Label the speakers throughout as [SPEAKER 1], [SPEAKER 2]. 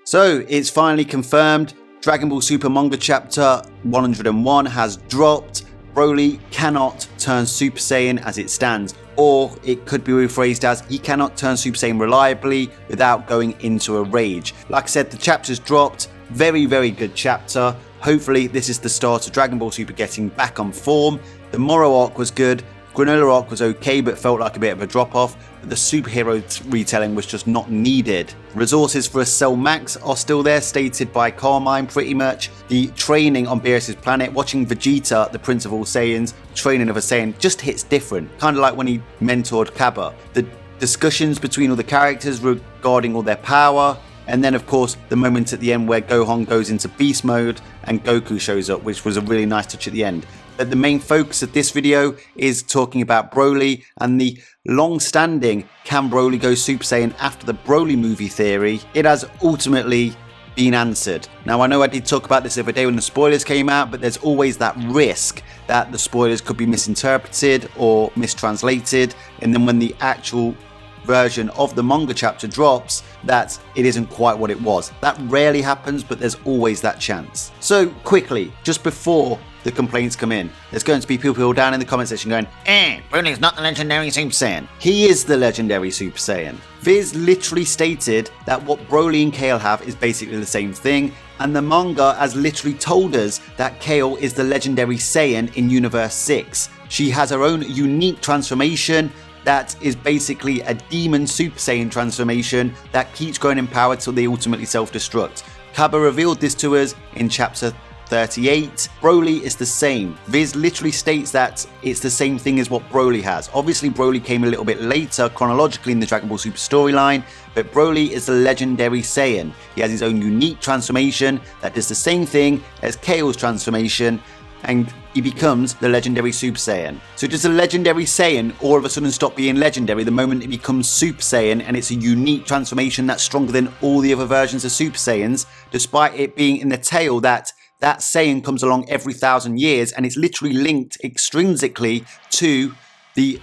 [SPEAKER 1] So it's finally confirmed. Dragon Ball Super Manga Chapter 101 has dropped. Broly cannot turn Super Saiyan as it stands, or it could be rephrased as he cannot turn Super Saiyan reliably without going into a rage. Like I said, the chapter's dropped. Very, very good chapter. Hopefully this is the start of Dragon Ball Super getting back on form. The Moro arc was good. Granola arc was okay but felt like a bit of a drop off, but the superhero retelling was just not needed. Resources for a Cell Max are still there, stated by Carmine pretty much. The training on Beerus Planet, watching Vegeta, the Prince of All Saiyans, training of a Saiyan just hits different, kind of like when he mentored Kaba. The discussions between all the characters regarding all their power, and then of course the moment at the end where Gohan goes into beast mode and Goku shows up, which was a really nice touch at the end. But the main focus of this video is talking about Broly and the long-standing can Broly go Super Saiyan after the Broly movie theory. It has ultimately been answered. Now I know I did talk about this the other day when the spoilers came out, but there's always that risk that the spoilers could be misinterpreted or mistranslated, and then when the actual version of the manga chapter drops, that it isn't quite what it was. That rarely happens, but there's always that chance. So quickly, just before the complaints come in, there's going to be people down in the comment section going, Broly's not the legendary Super Saiyan. He is the legendary Super Saiyan. Viz literally stated that what Broly and Kale have is basically the same thing, and the manga has literally told us that Kale is the legendary Saiyan in Universe 6. She has her own unique transformation that is basically a demon Super Saiyan transformation that keeps growing in power till they ultimately self-destruct. Kaba revealed this to us in chapter 38. Broly is the same. Viz literally states that it's the same thing as what Broly has. Obviously Broly came a little bit later chronologically in the Dragon Ball Super storyline, but Broly is the legendary Saiyan. He has his own unique transformation that does the same thing as Kale's transformation, and he becomes the legendary Super Saiyan. So does the legendary Saiyan all of a sudden stop being legendary the moment it becomes Super Saiyan and it's a unique transformation that's stronger than all the other versions of Super Saiyans, despite it being in the tale that Saiyan comes along every 1,000 years and it's literally linked extrinsically to the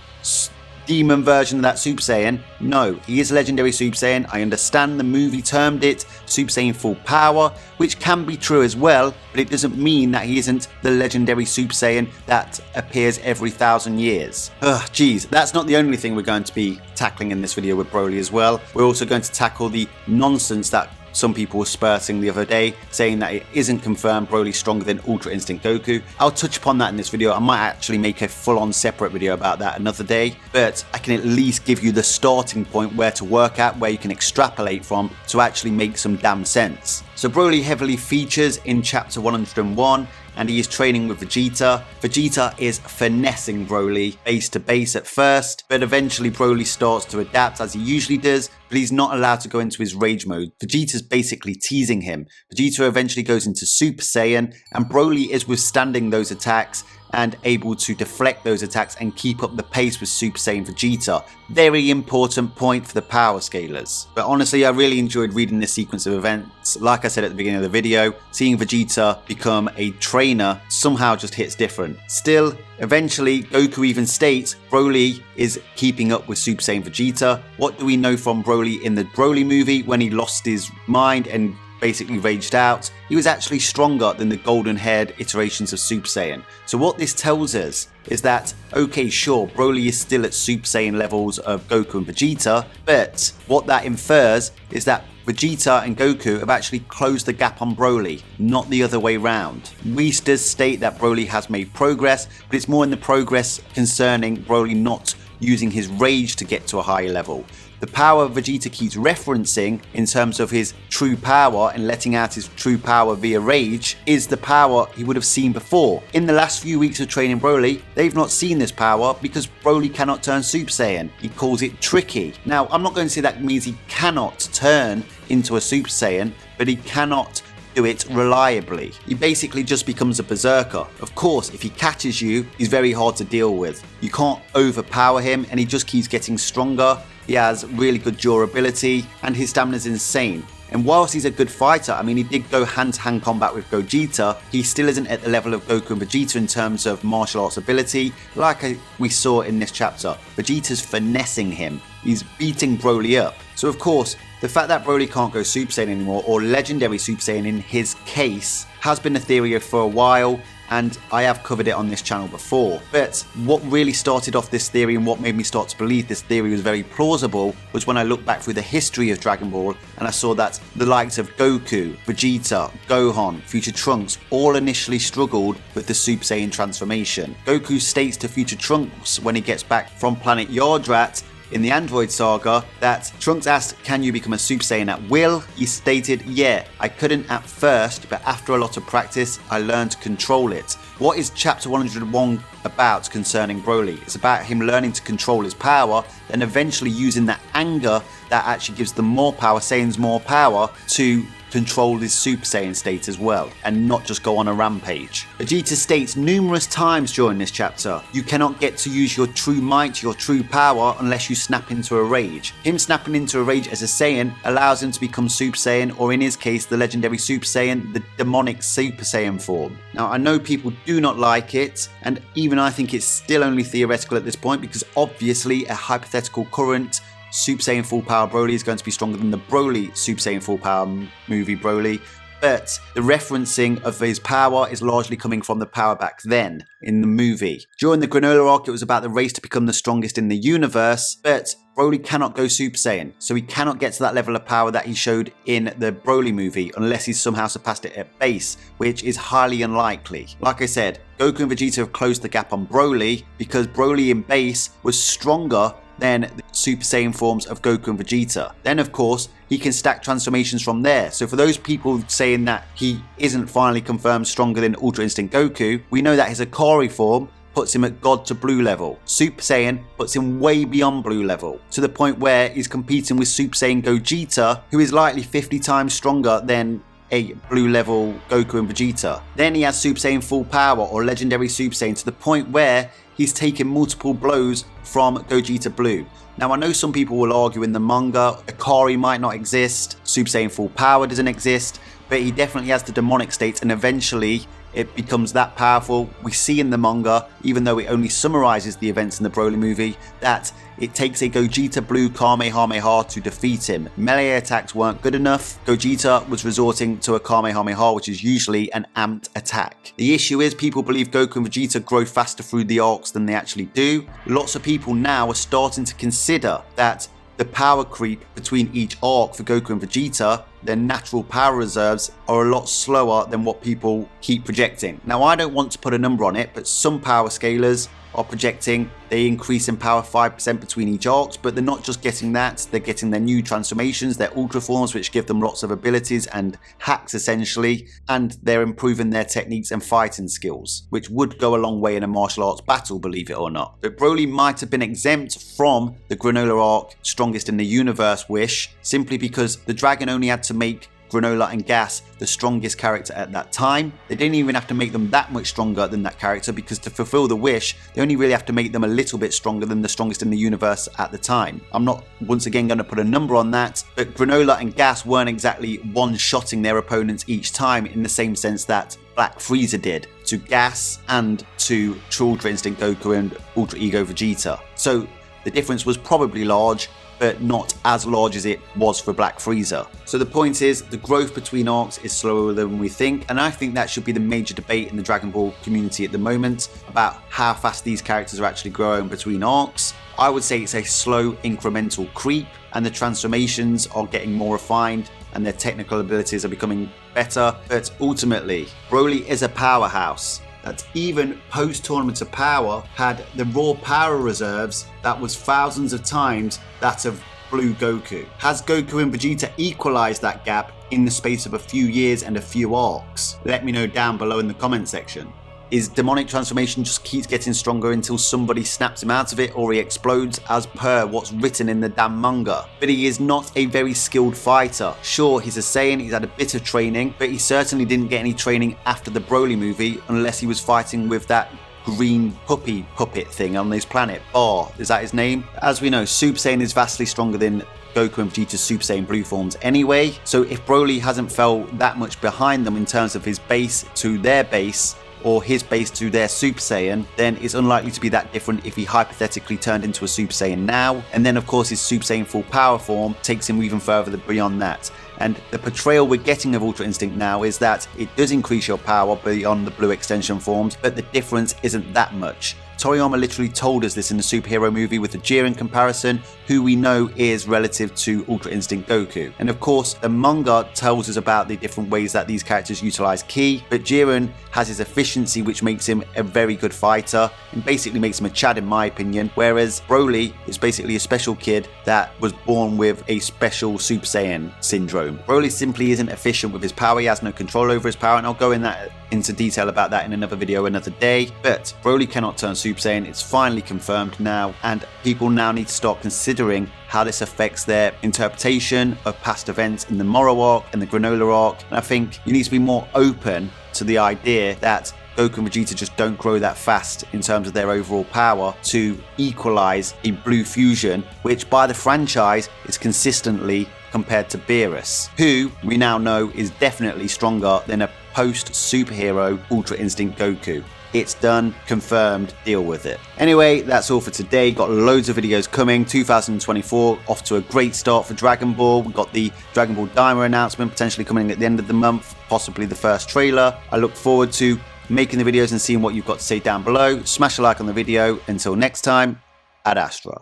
[SPEAKER 1] demon version of that Super Saiyan? No, he is legendary Super Saiyan. I understand the movie termed it Super Saiyan Full Power, which can be true as well, but it doesn't mean that he isn't the legendary Super Saiyan that appears every 1,000 years. Geez, that's not the only thing we're going to be tackling in this video with Broly as well. We're also going to tackle the nonsense that some people were spurting the other day, saying that it isn't confirmed Broly's stronger than Ultra Instinct Goku. I'll touch upon that in this video. I might actually make a full-on separate video about that another day, but I can at least give you the starting point where to work at, where you can extrapolate from to actually make some damn sense. So Broly heavily features in chapter 101, and he is training with Vegeta. Vegeta is finessing Broly base to base at first, but eventually Broly starts to adapt as he usually does, but he's not allowed to go into his rage mode. Vegeta's basically teasing him. Vegeta eventually goes into Super Saiyan, and Broly is withstanding those attacks and able to deflect those attacks and keep up the pace with Super Saiyan Vegeta. Very important point for the power scalers. But honestly, I really enjoyed reading this sequence of events. Like I said at the beginning of the video, seeing Vegeta become a trainer somehow just hits different. Still, eventually, Goku even states Broly is keeping up with Super Saiyan Vegeta. What do we know from Broly in the Broly movie when he lost his mind and basically raged out? He was actually stronger than the golden haired iterations of Super Saiyan. So what this tells us is that, okay, sure, Broly is still at Super Saiyan levels of Goku and Vegeta, but what that infers is that Vegeta and Goku have actually closed the gap on Broly, not the other way round. Whis does state that Broly has made progress, but it's more in the progress concerning Broly not using his rage to get to a higher level. The power Vegeta keeps referencing in terms of his true power and letting out his true power via rage is the power he would have seen before. In the last few weeks of training Broly, they've not seen this power because Broly cannot turn Super Saiyan. He calls it tricky. Now, I'm not going to say that means he cannot turn into a Super Saiyan, but he cannot do it reliably. He basically just becomes a berserker. Of course, if he catches you, he's very hard to deal with. You can't overpower him and he just keeps getting stronger. He has really good durability and his stamina is insane. And whilst he's a good fighter, I mean, he did go hand-to-hand combat with Gogeta, he still isn't at the level of Goku and Vegeta in terms of martial arts ability, like we saw in this chapter. Vegeta's finessing him. He's beating Broly up. So of course, The fact that Broly can't go Super Saiyan anymore, or Legendary Super Saiyan in his case, has been a theory for a while, and I have covered it on this channel before. But what really started off this theory and what made me start to believe this theory was very plausible was when I looked back through the history of Dragon Ball and I saw that the likes of Goku, Vegeta, Gohan, Future Trunks all initially struggled with the Super Saiyan transformation. Goku states to Future Trunks when he gets back from planet Yardrat in the Android Saga that Trunks asked, "Can you become a Super Saiyan at will?" He stated, "Yeah, I couldn't at first, but after a lot of practice, I learned to control it." What is chapter 101 about concerning Broly? It's about him learning to control his power and eventually using that anger that actually gives them more power, Saiyans more power, to control his Super Saiyan state as well, and not just go on a rampage. Vegeta states numerous times during this chapter, you cannot get to use your true might, your true power, unless you snap into a rage. Him snapping into a rage as a Saiyan allows him to become Super Saiyan, or in his case, the legendary Super Saiyan, the demonic Super Saiyan form. Now, I know people do not like it, and even I think it's still only theoretical at this point, because obviously a hypothetical current Super Saiyan Full Power Broly is going to be stronger than the Broly Super Saiyan Full Power movie Broly, but the referencing of his power is largely coming from the power back then in the movie. During the Granola arc, it was about the race to become the strongest in the universe, but Broly cannot go Super Saiyan, so he cannot get to that level of power that he showed in the Broly movie unless he's somehow surpassed it at base, which is highly unlikely. Like I said, Goku and Vegeta have closed the gap on Broly because Broly in base was stronger than the Super Saiyan forms of Goku and Vegeta. Then of course, he can stack transformations from there. So for those people saying that he isn't finally confirmed stronger than Ultra Instinct Goku, we know that his Akari form puts him at God to Blue level. Super Saiyan puts him way beyond Blue level, to the point where he's competing with Super Saiyan Gogeta, who is likely 50 times stronger than a Blue level Goku and Vegeta. Then he has Super Saiyan Full Power, or Legendary Super Saiyan, to the point where he's taken multiple blows from Gogeta Blue. Now I know some people will argue in the manga, Akari might not exist, Super Saiyan Full Power doesn't exist, but he definitely has the demonic state, and eventually it becomes that powerful. We see in the manga, even though it only summarizes the events in the Broly movie, that it takes a Gogeta Blue Kamehameha to defeat him. Melee attacks weren't good enough. Gogeta was resorting to a Kamehameha, which is usually an amped attack. The issue is people believe Goku and Vegeta grow faster through the arcs than they actually do. Lots of people now are starting to consider that the power creep between each arc for Goku and Vegeta, their natural power reserves, are a lot slower than what people keep projecting. Now I don't want to put a number on it, but some power scalers are projecting they increase in power 5% between each arcs, but they're not just getting that, they're getting their new transformations, their ultra forms, which give them lots of abilities and hacks essentially, and they're improving their techniques and fighting skills, which would go a long way in a martial arts battle, believe it or not. But Broly might have been exempt from the Granola arc Strongest in the Universe wish, simply because the dragon only had to make Granola and Gas the strongest character at that time. They didn't even have to make them that much stronger than that character, because to fulfill the wish, they only really have to make them a little bit stronger than the strongest in the universe at the time. I'm not once again going to put a number on that, but Granola and Gas weren't exactly one-shotting their opponents each time in the same sense that Black Frieza did to Gas and to True Ultra Instinct Goku and Ultra Ego Vegeta. So the difference was probably large, but not as large as it was for Black Frieza. So the point is, the growth between arcs is slower than we think, and I think that should be the major debate in the Dragon Ball community at the moment, about how fast these characters are actually growing between arcs. I would say it's a slow incremental creep, and the transformations are getting more refined, and their technical abilities are becoming better, but ultimately, Broly is a powerhouse that even post-Tournament of Power had the raw power reserves that was thousands of times that of Blue Goku. Has Goku and Vegeta equalized that gap in the space of a few years and a few arcs? Let me know down below in the comment section. His demonic transformation just keeps getting stronger until somebody snaps him out of it or he explodes, as per what's written in the damn manga. But he is not a very skilled fighter. Sure, he's a Saiyan, he's had a bit of training, but he certainly didn't get any training after the Broly movie unless he was fighting with that green puppy puppet thing on his planet. Bar, is that his name? As we know, Super Saiyan is vastly stronger than Goku and Vegeta's Super Saiyan Blue forms anyway, so if Broly hasn't fell that much behind them in terms of his base to their base, or his base to their Super Saiyan, then it's unlikely to be that different if he hypothetically turned into a Super Saiyan now. And then of course his Super Saiyan full power form takes him even further beyond that. And the portrayal we're getting of Ultra Instinct now is that it does increase your power beyond the blue extension forms, but the difference isn't that much. Toriyama literally told us this in the superhero movie with the Jiren comparison, who we know is relative to Ultra Instinct Goku. And of course, the manga tells us about the different ways that these characters utilize ki, but Jiren has his efficiency, which makes him a very good fighter and basically makes him a Chad in my opinion, whereas Broly is basically a special kid that was born with a special Super Saiyan syndrome. Broly simply isn't efficient with his power, he has no control over his power, and I'll go into detail about that in another video another day. But Broly cannot turn Super Saiyan, it's finally confirmed now, and people now need to start considering how this affects their interpretation of past events in the Moro arc and the Granola arc. And I think you need to be more open to the idea that Goku and Vegeta just don't grow that fast in terms of their overall power to equalize a blue fusion, which by the franchise is consistently compared to Beerus, who we now know is definitely stronger than a post-superhero Ultra Instinct Goku. It's done, confirmed, deal with it. Anyway, that's all for today. Got loads of videos coming. 2024 off to a great start for Dragon Ball. We've got the Dragon Ball Daima announcement potentially coming at the end of the month, possibly the first trailer. I look forward to making the videos and seeing what you've got to say down below. Smash a like on the video. Until next time, Ad Astra.